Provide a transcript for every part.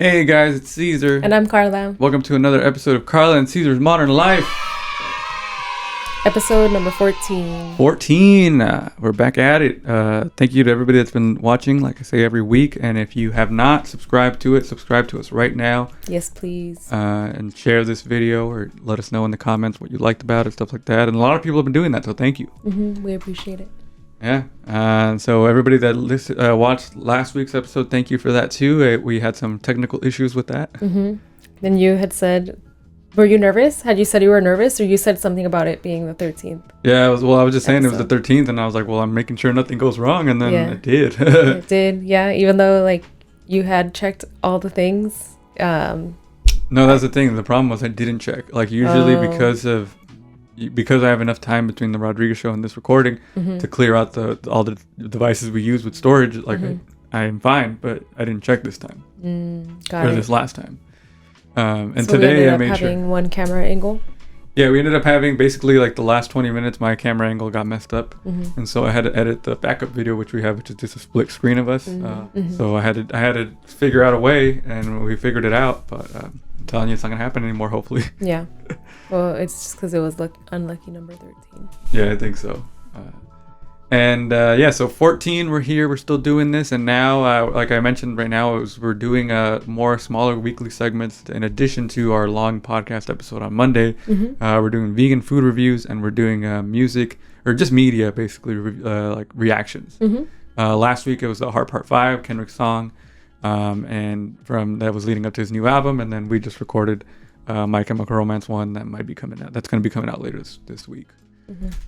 Hey guys, it's Caesar. And I'm Carla. Welcome to another episode of Carla and Caesar's Modern Life. Episode number 14. 14. We're back at it. Thank you to everybody that's been watching, like I say, every week. And if you have not subscribed to it, subscribe to us right now. Yes, please. And share this video or let us know in the comments what you liked about it, stuff like that. And a lot of people have been doing that, so thank you. We appreciate it. Yeah. So everybody that watched last week's episode, thank you for that too. We had some technical issues with that. Then you had said, were you nervous? Had you said you were nervous, or you said something about it being the 13th? Yeah, I was just saying episode. It was the 13th, and I was like, well, I'm making sure nothing goes wrong, and then it did. It did, yeah. Even though like you had checked all the things. No, that's the thing. The problem was I didn't check. Like usually because I have enough time between the Rodriguez show and this recording to clear out all the devices we use with storage. Like I am fine, but I didn't check this time this last time. And so today we ended I up made having one camera angle. Yeah, we ended up having basically like the last 20 minutes my camera angle got messed up, and so I had to edit the backup video which we have, which is just a split screen of us. So I had to figure out a way, and we figured it out. But I'm telling you, it's not gonna happen anymore. Hopefully. Yeah. Well, it's just because it was unlucky number 13. Yeah, I think so. So 14, we're here, we're still doing this, and now, like I mentioned right now, we're doing more smaller weekly segments in addition to our long podcast episode on Monday. We're doing vegan food reviews, and we're doing music, or just media, basically, like reactions. Last week, it was the Heart Part 5, Kendrick's song, and from that was leading up to his new album, and then we just recorded My Chemical Romance one that might be coming out. That's going to be coming out later this week.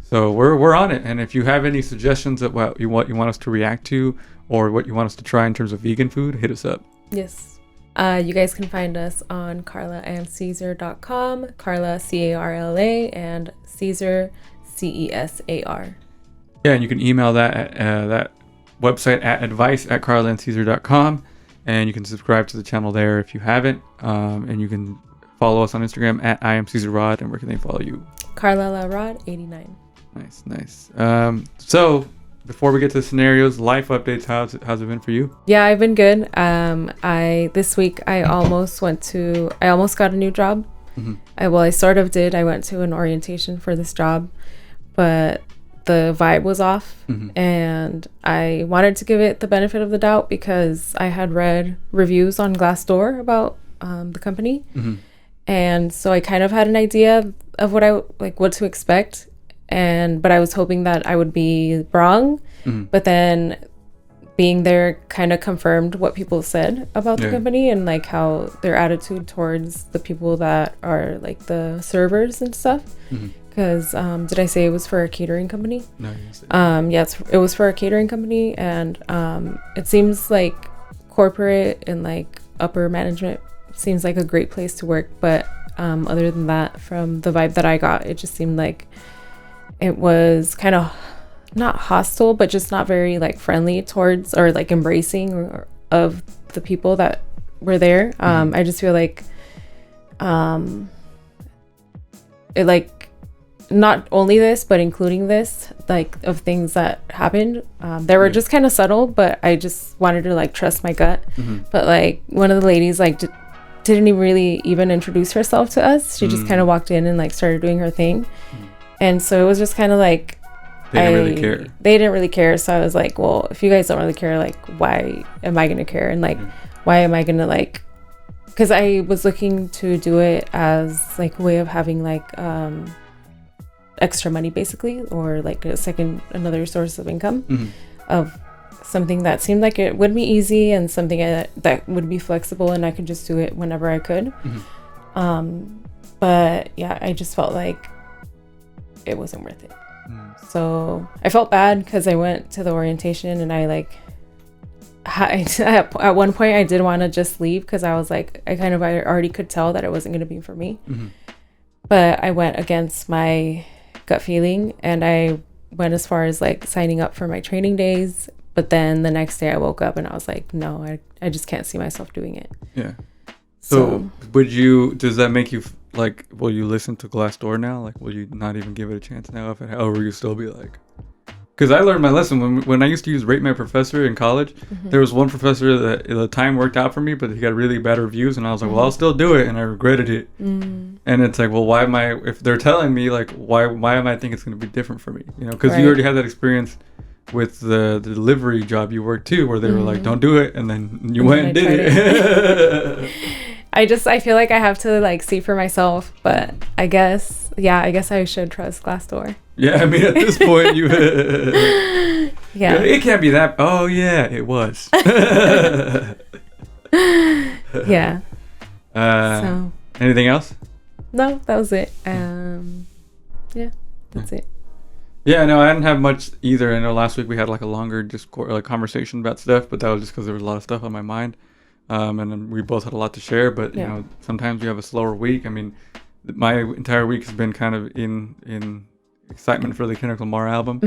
So we're on it, and if you have any suggestions of what you want us to react to, or what you want us to try in terms of vegan food, hit us up. Yes. You guys can find us on carlaandcaesar.com, Carla CARLA, and Caesar CESAR. Yeah, and you can email that website at advice@carlaandcaesar.com, and you can subscribe to the channel there if you haven't, and you can follow us on Instagram at IamCaesarRod, and where can they follow you? Carla La Rod 89. Nice. So before we get to the scenarios, life updates, how's it been for you? Yeah, I've been good. This week I almost got a new job. I sort of did. I went to an orientation for this job, but the vibe was off, and I wanted to give it the benefit of the doubt because I had read reviews on Glassdoor about the company. And so I kind of had an idea of what to expect, but I was hoping that I would be wrong. But then being there kind of confirmed what people said about the company and like how their attitude towards the people that are like the servers and stuff. Because did I say it was for a catering company? No, you didn't say. Yeah, it was for a catering company, and it seems like corporate and like upper management seems like a great place to work, but other than that, from the vibe that I got, it just seemed like it was kind of not hostile, but just not very like friendly towards or like embracing of the people that were there. I just feel like it like not only this but including this like of things that happened they were just kind of subtle, but I just wanted to like trust my gut. But like one of the ladies like didn't really even introduce herself to us. She just kind of walked in and like started doing her thing. And so it was just kind of like they didn't really care. So I was like, well, if you guys don't really care, like why am I gonna care? And like why am I gonna like, because I was looking to do it as like a way of having like extra money basically, or like another source of income of something that seemed like it would be easy and something that would be flexible and I could just do it whenever I could. But yeah, I just felt like it wasn't worth it. So I felt bad because I went to the orientation and I at one point I did want to just leave because I was like, I already could tell that it wasn't going to be for me. But I went against my gut feeling and I went as far as like signing up for my training days. But then the next day I woke up and I was like, no, I just can't see myself doing it. Yeah. So does that make you like, will you listen to Glassdoor now? Like, will you not even give it a chance now? Or will you still be like, Because I learned my lesson when I used to use Rate My Professor in college. There was one professor that the time worked out for me, but he got really bad reviews, and I was like, well, I'll still do it, and I regretted it. And it's like, well, why am I? If they're telling me like, why am I think it's going to be different for me? You know, because you already had that experience with the delivery job you worked too, where they were like, don't do it, and then you went and did it. I feel like I have to like see for myself, but I guess I should trust Glassdoor. Yeah, I mean, at this point, you... yeah. It can't be that... Oh, yeah, it was. Yeah. So. Anything else? No, that was it. Yeah, that's it. Yeah, no, I didn't have much either. I know last week we had like a longer conversation about stuff, but that was just because there was a lot of stuff on my mind. And then we both had a lot to share, but, you know, sometimes you have a slower week. I mean, my entire week has been kind of in excitement for the Kendrick Lamar album,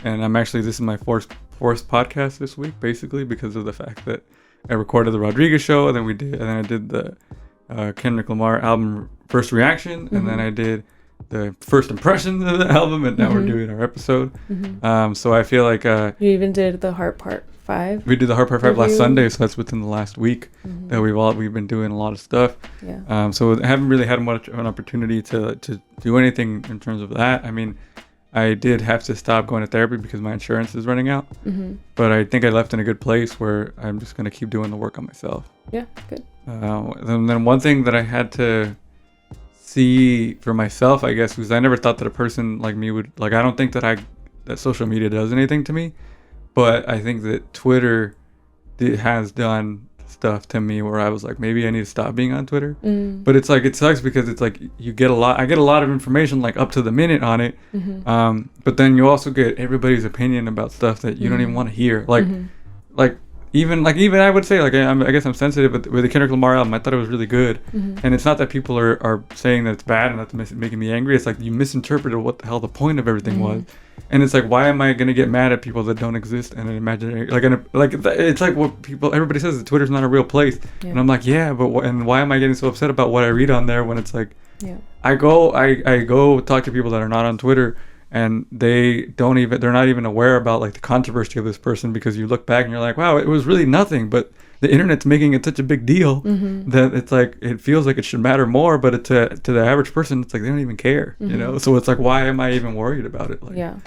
and this is my fourth podcast this week, basically because of the fact that I recorded the Rodriguez show, and then I did the Kendrick Lamar album first reaction, and then I did the first impressions of the album, and now we're doing our episode. So I feel like you even did the Heart Part 5. We did the Heart Part 5 last Sunday, so that's within the last week that we've been doing a lot of stuff. Yeah. So I haven't really had much of an opportunity to do anything in terms of that. I mean, I did have to stop going to therapy because my insurance is running out. But I think I left in a good place where I'm just going to keep doing the work on myself. Yeah, good. And then one thing that I had to see for myself, I guess, was I never thought that a person like me would, like, I don't think that social media does anything to me, but I think that Twitter has done stuff to me where I was like, maybe I need to stop being on Twitter. But it's like, it sucks because it's like I get a lot of information like up to the minute on it. But then you also get everybody's opinion about stuff that you don't even want to hear. Like even I would say, like, I guess I'm sensitive, but with the Kendrick Lamar album, I thought it was really good. And it's not that people are saying that it's bad and that's making me angry. It's like you misinterpreted what the hell the point of everything was. And it's like, why am I gonna get mad at people that don't exist in an imaginary, it's like what everybody says that Twitter's not a real place. And I'm like, yeah, but and why am I getting so upset about what I read on there when it's like, I go talk to people that are not on Twitter, and they're not even aware about like the controversy of this person, because you look back and you're like, wow, it was really nothing, but the internet's making it such a big deal that it's like, it feels like it should matter more, but to the average person, it's like they don't even care, you know? So it's like, why am I even worried about it? Like, yeah.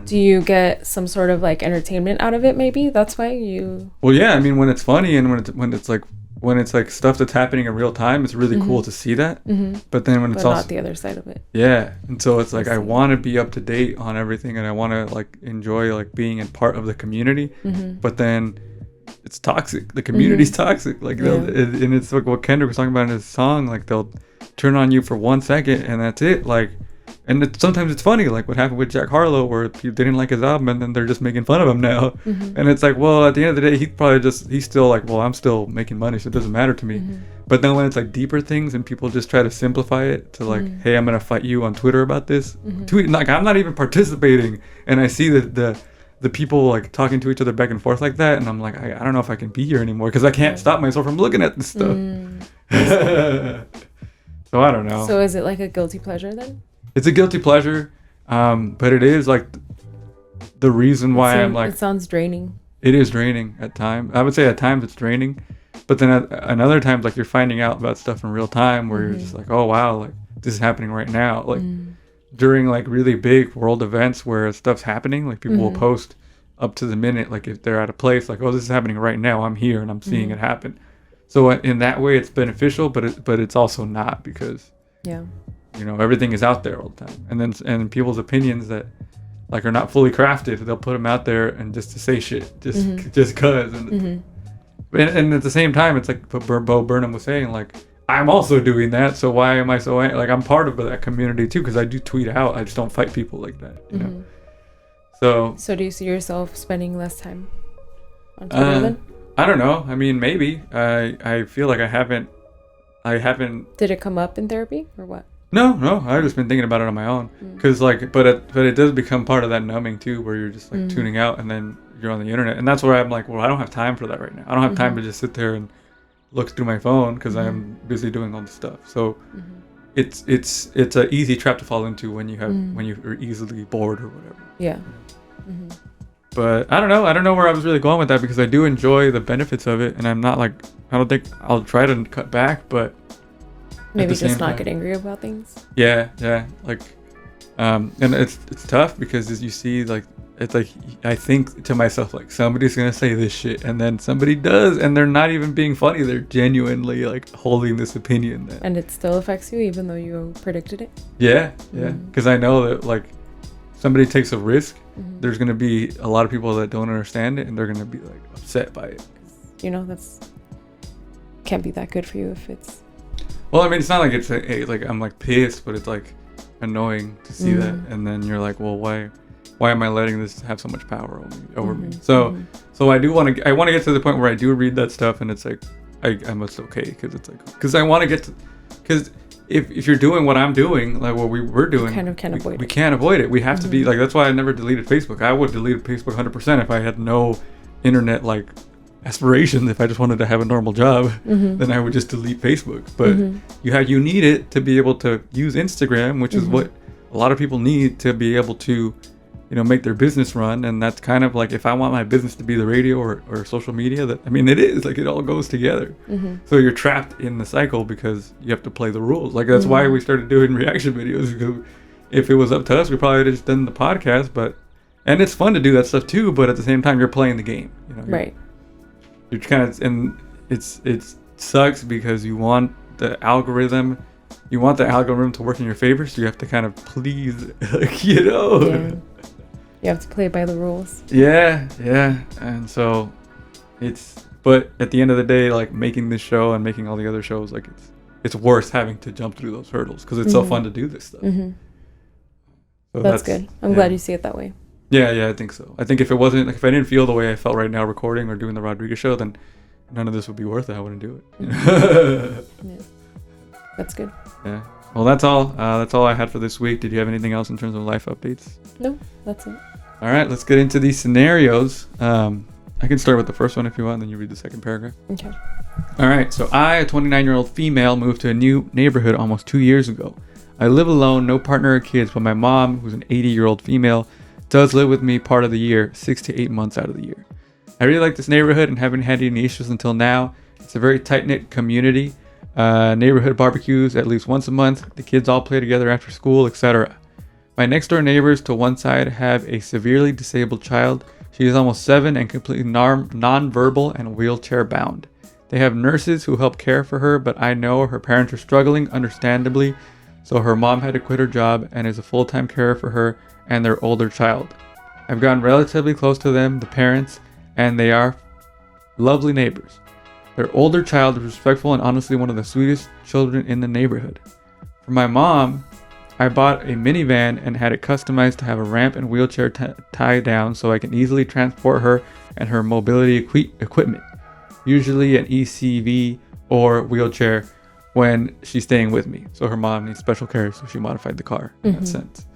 Do you get some sort of like entertainment out of it? Maybe that's why you. Well, yeah. I mean, when it's funny and when it's like stuff that's happening in real time, it's really cool to see that. But then when it's also not the other side of it. Yeah, and so it's like I want to be up to date on everything, and I want to like enjoy like being in part of the community. But then it's toxic. The community's toxic. Like, and it's like what Kendrick was talking about in his song. Like, they'll turn on you for 1 second, and that's it. Like. And sometimes it's funny, like what happened with Jack Harlow, where people didn't like his album and then they're just making fun of him now. And it's like, well, at the end of the day, he's still like, well, I'm still making money, so it doesn't matter to me. But then when it's like deeper things and people just try to simplify it to like, hey, I'm going to fight you on Twitter about this. Like, I'm not even participating. And I see the people like talking to each other back and forth like that. And I'm like, I don't know if I can be here anymore because I can't stop myself from looking at this stuff. So I don't know. So is it like a guilty pleasure then? It's a guilty pleasure, but it is like the reason why I'm like... It sounds draining. It is draining at times. I would say at times it's draining, but then at other times, like, you're finding out about stuff in real time where you're just like, oh, wow, like, this is happening right now. Like, during, like, really big world events where stuff's happening, like, people will post up to the minute, like, if they're at a place, like, oh, this is happening right now, I'm here and I'm seeing it happen. So in that way, it's beneficial, but it's also not, because... Yeah. You know, everything is out there all the time, and people's opinions that like are not fully crafted, they'll put them out there and just to say shit, just cause. And at the same time, it's like Bo Burnham was saying, like, I'm also doing that, so why am I so like, I'm part of that community too, because I do tweet out. I just don't fight people like that, you know. So do you see yourself spending less time on Twitter then? I don't know. I mean, maybe. I feel like I haven't. Did it come up in therapy or what? No, I've just been thinking about it on my own, because like, but it does become part of that numbing too, where you're just like tuning out, and then you're on the internet, and that's where I'm like, well, I don't have time for that right now. I don't have time to just sit there and look through my phone because I'm busy doing all this stuff. So it's an easy trap to fall into when you're easily bored or whatever. Yeah. But I don't know where I was really going with that, because I do enjoy the benefits of it, and I'm not like, I don't think I'll try to cut back, but maybe just not get angry about things. Yeah, like, and it's tough, because as you see, like, it's like, I think to myself, like, somebody's gonna say this shit, and then somebody does, and they're not even being funny, they're genuinely like holding this opinion and it still affects you even though you predicted it. Yeah, because I know that, like, somebody takes a risk, there's gonna be a lot of people that don't understand it, and they're gonna be like upset by it. That's can't be that good for you if it's. Well, I mean, it's not like it's like I'm like pissed, but it's like annoying to see that, and then you're like, well, why am I letting this have so much power over me? So I want to get to the point where I do read that stuff, and it's like I'm okay, because it's like, because I want to get to, because if you're doing what I'm doing, like what we're doing, you kind of can't avoid it. We can't avoid it. We have to be like, that's why I never deleted Facebook. I would delete Facebook 100% if I had no internet like aspirations. If I just wanted to have a normal job, then I would just delete Facebook. But you need it to be able to use Instagram, which is what a lot of people need to be able to, make their business run. And that's kind of like, if I want my business to be the radio or social media, it is like, it all goes together. So you're trapped in the cycle because you have to play the rules. Like, that's why we started doing reaction videos, because if it was up to us, we probably would have just done the podcast. And it's fun to do that stuff too, but at the same time, you're playing the game, right. You're kind of, and it sucks, because you want the algorithm to work in your favor, so you have to kind of please, Yeah. You have to play by the rules. Yeah. And so but at the end of the day, like, making this show and making all the other shows, like, it's worth having to jump through those hurdles, because it's so fun to do this stuff. So that's good. I'm glad you see it that way. Yeah, I think so. I think if it wasn't, like, if I didn't feel the way I felt right now recording or doing the Rodriguez show, then none of this would be worth it. I wouldn't do it. Yeah. That's good. Yeah. Well, that's all. That's all I had for this week. Did you have anything else in terms of life updates? No, that's it. All right, let's get into these scenarios. I can start with the first one if you want, and then you read the second paragraph. Okay. All right. So I, a 29-year-old female, moved to a new neighborhood almost 2 years ago. I live alone, no partner or kids, but my mom, who's an 80-year-old female, does live with me part of the year, 6 to 8 months out of the year. I really like this neighborhood and haven't had any issues until now. It's a very tight-knit community. Neighborhood barbecues at least once a month. The kids all play together after school, etc. My next door neighbors to one side have a severely disabled child. She is almost 7 and completely non-verbal and wheelchair bound. They have nurses who help care for her, but I know her parents are struggling, understandably, so her mom had to quit her job and is a full-time carer for her and their older child. I've gotten relatively close to them, the parents, and they are lovely neighbors. Their older child is respectful and honestly one of the sweetest children in the neighborhood. For my mom, I bought a minivan and had it customized to have a ramp and wheelchair tied down so I can easily transport her and her mobility equipment, usually an ECV or wheelchair, when she's staying with me. So her mom needs special care, so she modified the car in that sense.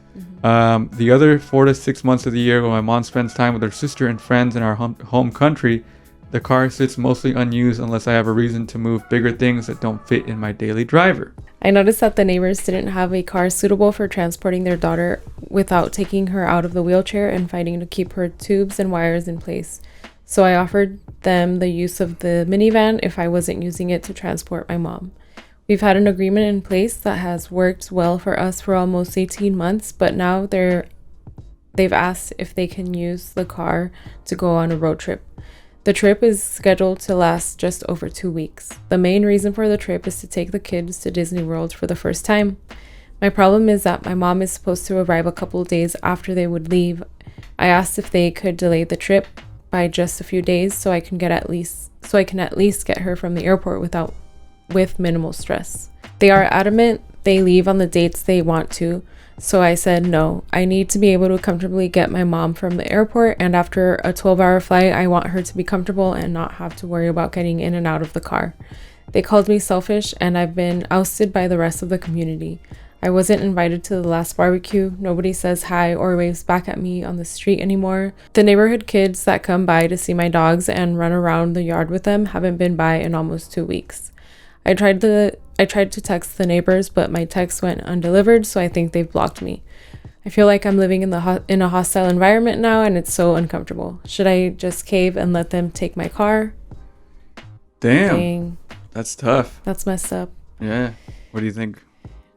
The other 4 to 6 months of the year when my mom spends time with her sister and friends in our home country, the car sits mostly unused unless I have a reason to move bigger things that don't fit in my daily driver. I noticed that the neighbors didn't have a car suitable for transporting their daughter without taking her out of the wheelchair and fighting to keep her tubes and wires in place. So I offered them the use of the minivan if I wasn't using it to transport my mom. We've had an agreement in place that has worked well for us for almost 18 months, but now they've asked if they can use the car to go on a road trip. The trip is scheduled to last just over 2 weeks. The main reason for the trip is to take the kids to Disney World for the first time. My problem is that my mom is supposed to arrive a couple of days after they would leave. I asked if they could delay the trip by just a few days so I can at least get her from the airport with minimal stress. They are adamant they leave on the dates they want to, so I said no. I need to be able to comfortably get my mom from the airport, and after a 12-hour flight, I want her to be comfortable and not have to worry about getting in and out of the car. They called me selfish, and I've been ousted by the rest of the community. I wasn't invited to the last barbecue. Nobody says hi or waves back at me on the street anymore. The neighborhood kids that come by to see my dogs and run around the yard with them haven't been by in almost 2 weeks. I tried to text the neighbors, but my text went undelivered, so I think they've blocked me. I feel like I'm living in in a hostile environment now, and it's so uncomfortable. Should I just cave and let them take my car? Damn. Dang, That's tough. that's messed up. Yeah. What do you think?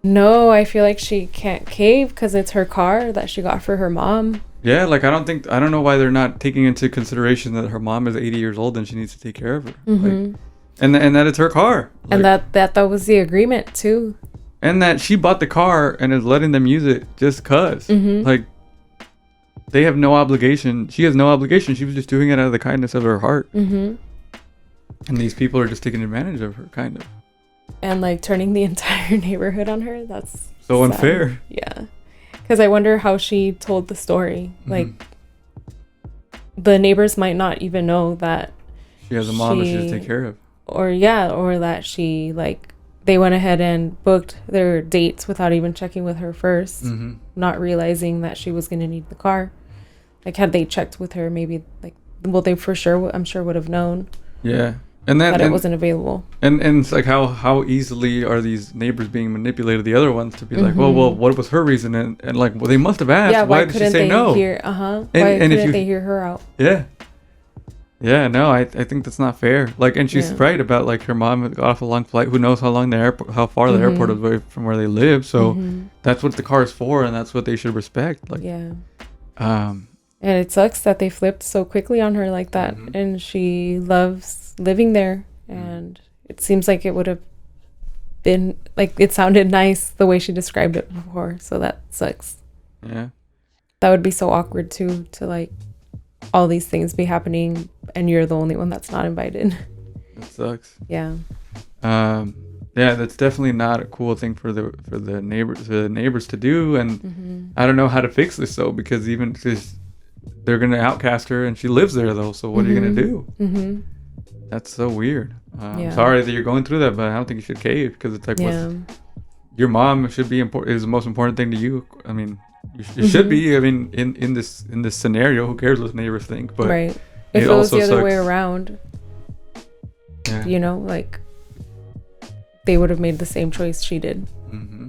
No, I feel like she can't cave because it's her car that she got for her mom. Yeah, like I don't know why they're not taking into consideration that her mom is 80 years old and she needs to take care of her. Mm-hmm. Like, and that it's her car. Like, And that was the agreement too. and that she bought the car and is letting them use it just cuz. Mm-hmm. Like they have no obligation. She has no obligation. She was just doing it out of the kindness of her heart. Mm-hmm. And these people are just taking advantage of her, kind of. And like turning the entire neighborhood on her. That's So sad. unfair. Yeah. Because I wonder how she told the story. Mhm. Like the neighbors might not even know that, She has a mom that she has to take care of. or that she like they went ahead and booked their dates without even checking with her first, Mm-hmm. not realizing that she was going to need the car. Like had they checked with her, maybe like, well, they for sure, I'm sure would have known Yeah. And that that it wasn't available. and it's like how easily are these neighbors being manipulated, the other ones, to be like, well, what was her reason? And like, well, they must have asked. Yeah, why why did she couldn't say they no? hear? Why and couldn't if you- they hear her out? Yeah. Yeah, no, I think that's not fair. Like, and she's Yeah. right about like her mom got off a long flight. Who knows how long how far the Mhm. airport is away from where they live. So Mhm. that's what the car is for, and that's what they should respect. Like, Yeah. um, And it sucks that they flipped so quickly on her like that. Mhm. And she loves living there. And it seems like it would have been, like, it sounded nice the way she described it before. So that sucks. yeah, That would be so awkward too, to like all these things be happening and you're the only one that's not invited. it sucks. Yeah. Yeah, that's definitely not a cool thing for the neighbors to do, and Mm-hmm. I don't know how to fix this though, because even because they're gonna outcast her, and she lives there though. So what are you gonna do? Mm-hmm. That's so weird. Yeah. Sorry that you're going through that, but I don't think you should cave, because it's like, Yeah. your mom should be important. Is the most important thing to you. I mean, it should be. I mean, in this scenario, who cares what neighbors think? But Right. If it was also the other way sucks. around, yeah. you know, like they would have made the same choice she did. Mm-hmm.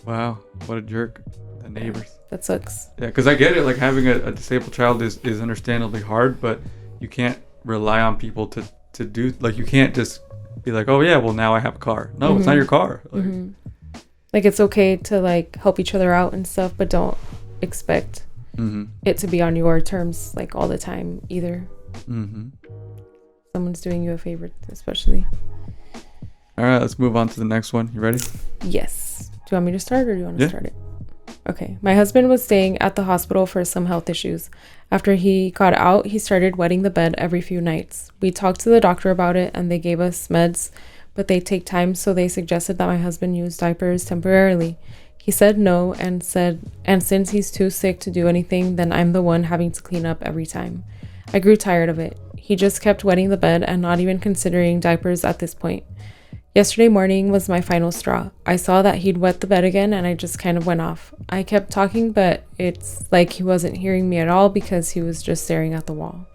Wow, what a jerk. The neighbors. That sucks. Yeah, because I get it. Like, having a disabled child is understandably hard, but you can't rely on people to do, like, you can't just be like, oh yeah, well now I have a car. No, it's not your car. Like, Mm-hmm. Like it's okay to like help each other out and stuff, but don't expect mm-hmm. it to be on your terms like all the time either. Mm-hmm. Someone's doing you a favor, especially. All right, let's move on to the next one. You ready? Yes. Do you want me to start or do you want to Yeah. start it? Okay. My husband was staying at the hospital for some health issues. After he got out, he started wetting the bed every few nights. We talked to the doctor about it and they gave us meds, but they take time, so they suggested that my husband use diapers temporarily. He said no and since he's too sick to do anything, then I'm the one having to clean up every time. I grew tired of it. He just kept wetting the bed and not even considering diapers at this point. Yesterday morning was my final straw. I saw that he'd wet the bed again and I just kind of went off. I kept talking, but it's like he wasn't hearing me at all because he was just staring at the wall.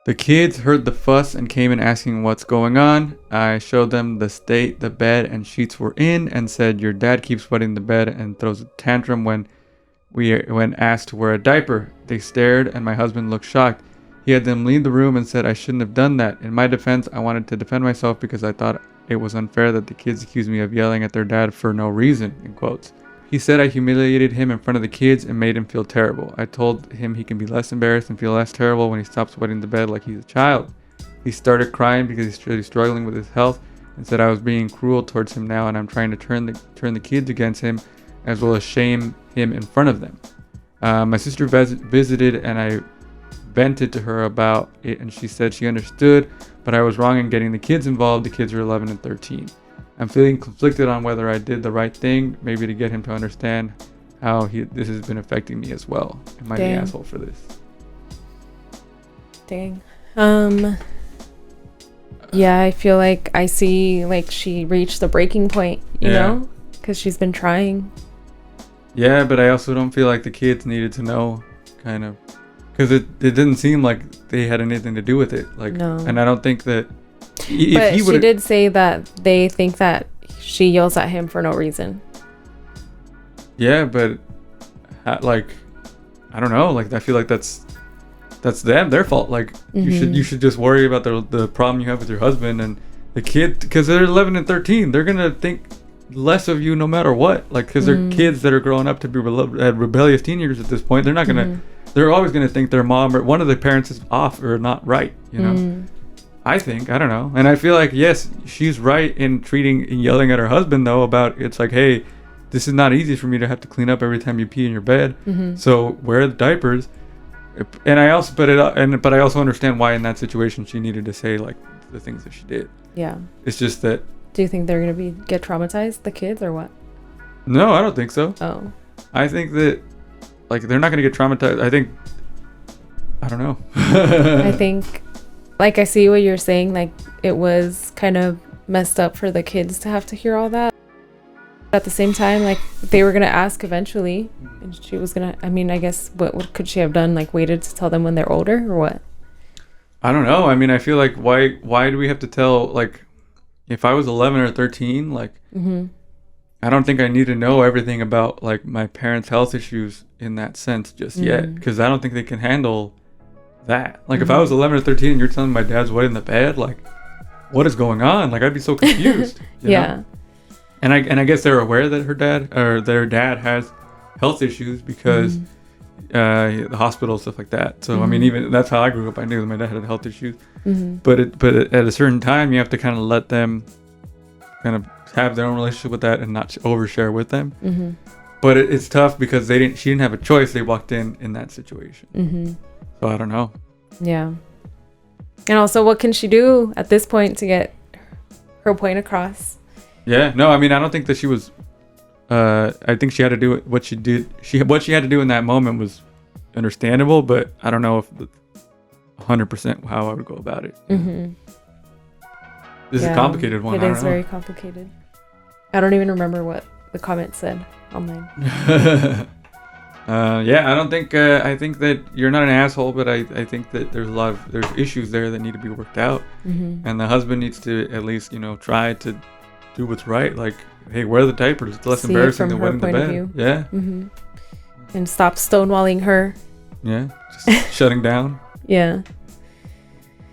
The kids heard the fuss and came in asking what's going on. I showed them the state the bed and sheets were in and said, your dad keeps wetting the bed and throws a tantrum when asked to wear a diaper. They stared and my husband looked shocked. He had them leave the room and said I shouldn't have done that. In my defense, I wanted to defend myself because I thought it was unfair that the kids accused me of yelling at their dad for no reason, in quotes. He said I humiliated him in front of the kids and made him feel terrible. I told him he can be less embarrassed and feel less terrible when he stops wetting the bed like he's a child. He started crying because he's really struggling with his health and said I was being cruel towards him now and I'm trying to turn the kids against him as well as shame him in front of them. My sister visited and I vented to her about it and she said she understood, but I was wrong in getting the kids involved. The kids are 11 and 13. I'm feeling conflicted on whether I did the right thing, maybe to get him to understand how this has been affecting me as well. Am I the asshole for this? Dang. Yeah, I feel like I see like she reached the breaking point, you know, because she's been trying. Yeah, but I also don't feel like the kids needed to know, kind of, because it didn't seem like they had anything to do with it. Like, no. And I don't think that. But she did say that they think that she yells at him for no reason. Yeah, but like, I don't know, like I feel like that's their fault. Like you should just worry about the problem you have with your husband and the kid, because they're 11 and 13. They're gonna think less of you no matter what, like, because they're kids that are growing up to be rebellious teenagers at this point. They're not gonna they're always gonna think their mom or one of the parents is off or not right, you know. I don't know. And I feel like, yes, she's right in treating and yelling at her husband though about, it's like, hey, this is not easy for me to have to clean up every time you pee in your bed, so wear the diapers. And I also but I also understand why in that situation she needed to say like the things that she did. Yeah, it's just that, do you think they're gonna get traumatized, the kids, or what? No, I don't think so. Oh, I think that, like, they're not gonna get traumatized. I don't know. I think, like, I see what you're saying. Like, it was kind of messed up for the kids to have to hear all that. At the same time, like, they were gonna ask eventually, and she was gonna, I mean, I guess what could she have done? Like, waited to tell them when they're older, or what? I don't know. I mean, I feel like why do we have to tell, like, if I was 11 or 13, like, I don't think I need to know everything about, like, my parents' health issues in that sense just yet, because I don't think they can handle that. Like, if I was 11 or 13 and you're telling me my dad's wet in the bed, like, what is going on? Like, I'd be so confused. You know? And I guess they're aware that their dad has health issues because the hospital, stuff like that. So I mean, even that's how I grew up. I knew that my dad had health issues. But at a certain time, you have to kind of let them kind of have their own relationship with that and not overshare with them. But it's tough because she didn't have a choice. They walked in that situation. So I don't know. Yeah. And also, what can she do at this point to get her point across? Yeah, no, I mean, I don't think that she was. I think she had to do what she did. What she had to do in that moment was understandable, but I don't know if 100% how I would go about it. This is a complicated one. It is very complicated. I don't even remember what the comment said online. Yeah, I don't think. I think that you're not an asshole, but I think that there's issues there that need to be worked out, and the husband needs to at least try to do what's right. Like, hey, wear the diapers. It's less embarrassing than wetting the bed. Yeah. And stop stonewalling her. Yeah. Just shutting down. Yeah.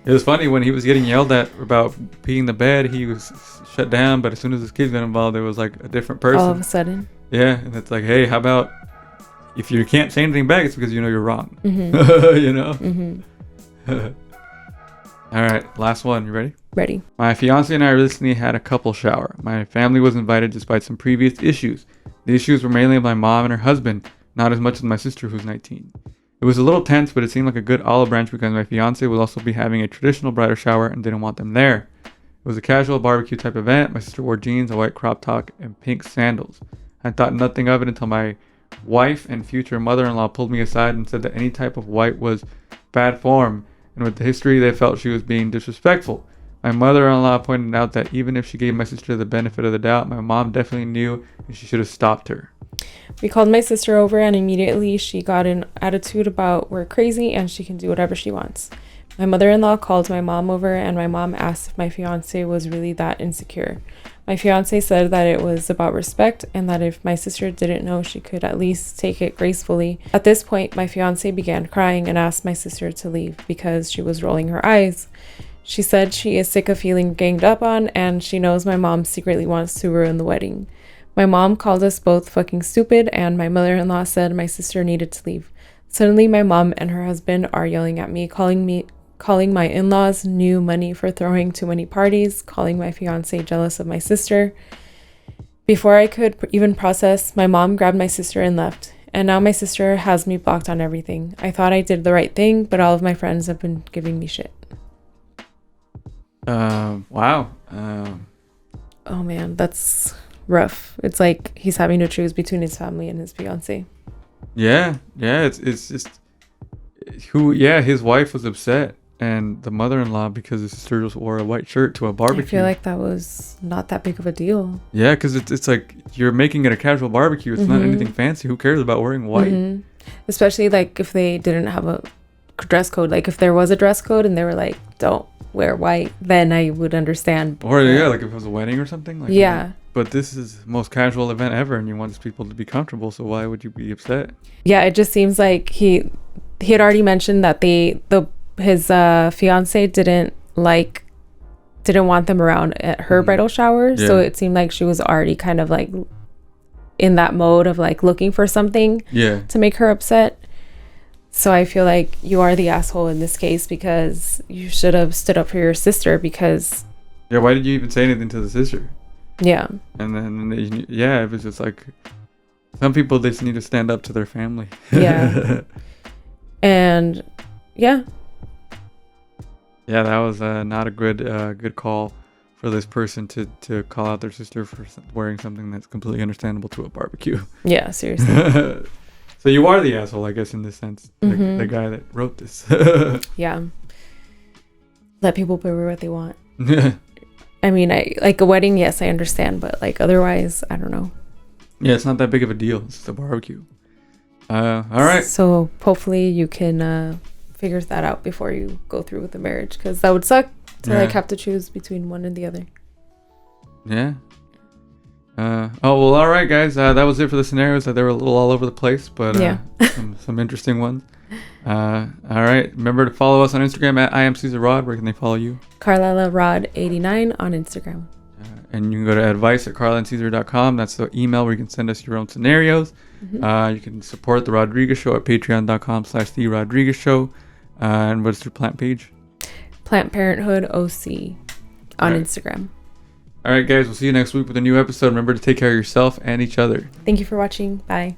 It was funny when he was getting yelled at about peeing the bed. He was shut down, but as soon as his kids got involved, there was like a different person. All of a sudden. Yeah, and it's like, hey, how about if you can't say anything back, it's because you're wrong. You know. All right, last one. You ready? Ready. My fiance and I recently had a couple shower. My family was invited despite some previous issues. The issues were mainly my mom and her husband, not as much as my sister who's 19. It was a little tense, but it seemed like a good olive branch because my fiance would also be having a traditional bridal shower and didn't want them there. It was a casual barbecue type event. My sister wore jeans, a white crop top, and pink sandals. I thought nothing of it until my wife and future mother-in-law pulled me aside and said that any type of white was bad form, and with the history they felt she was being disrespectful. My mother-in-law pointed out that even if she gave my sister the benefit of the doubt, my mom definitely knew and she should have stopped her. We called my sister over and immediately she got an attitude about we're crazy and she can do whatever she wants. My mother-in-law called my mom over and my mom asked if my fiance was really that insecure. My fiance said that it was about respect and that if my sister didn't know, she could at least take it gracefully. At this point, my fiance began crying and asked my sister to leave because she was rolling her eyes. She said she is sick of feeling ganged up on and she knows my mom secretly wants to ruin the wedding. My mom called us both fucking stupid and my mother-in-law said my sister needed to leave. Suddenly, my mom and her husband are yelling at me, calling my in-laws new money for throwing too many parties, calling my fiance jealous of my sister. Before I could even process, my mom grabbed my sister and left. And now my sister has me blocked on everything. I thought I did the right thing, but all of my friends have been giving me shit. Wow. Oh man, that's rough. It's like he's having to choose between his family and his fiance. Yeah. It's just his wife was upset and the mother-in-law because his sister just wore a white shirt to a barbecue. I feel like that was not that big of a deal. Yeah, because it's like you're making it a casual barbecue. It's not anything fancy. Who cares about wearing white? Especially like if they didn't have a dress code. Like if there was a dress code and they were like, don't wear white, then I would understand. Or yeah, like if it was a wedding or something. Like, yeah. But this is the most casual event ever, and you want people to be comfortable. So why would you be upset? Yeah, it just seems like he had already mentioned that his fiance didn't want them around at her bridal shower. Yeah. So it seemed like she was already kind of like in that mode of like looking for something to make her upset. So I feel like you are the asshole in this case, because you should have stood up for your sister. Because why did you even say anything to the sister? Yeah. And then it was just like, some people just need to stand up to their family. Yeah. And yeah, that was not a good call for this person to call out their sister for wearing something that's completely understandable to a barbecue. Yeah, seriously. So you are the asshole, I guess, in this sense. The guy that wrote this. Yeah. Let people wear what they want. I mean, like a wedding, yes, I understand, but like otherwise, I don't know. Yeah, it's not that big of a deal. It's just a barbecue. All right. So hopefully you can figure that out before you go through with the marriage, because that would suck to like have to choose between one and the other. Yeah. All right, guys. That was it for the scenarios. They were a little all over the place, but some interesting ones. All right. Remember to follow us on Instagram at IamCesarRod. Where can they follow you? CarlillaRod89 on Instagram. And you can go to advice@carlandcaesar.com. That's the email where you can send us your own scenarios. You can support The Rodriguez Show at patreon.com/The Rodriguez Show. And what's your plant page? Plant Parenthood OC on Instagram. All right, guys. We'll see you next week with a new episode. Remember to take care of yourself and each other. Thank you for watching. Bye.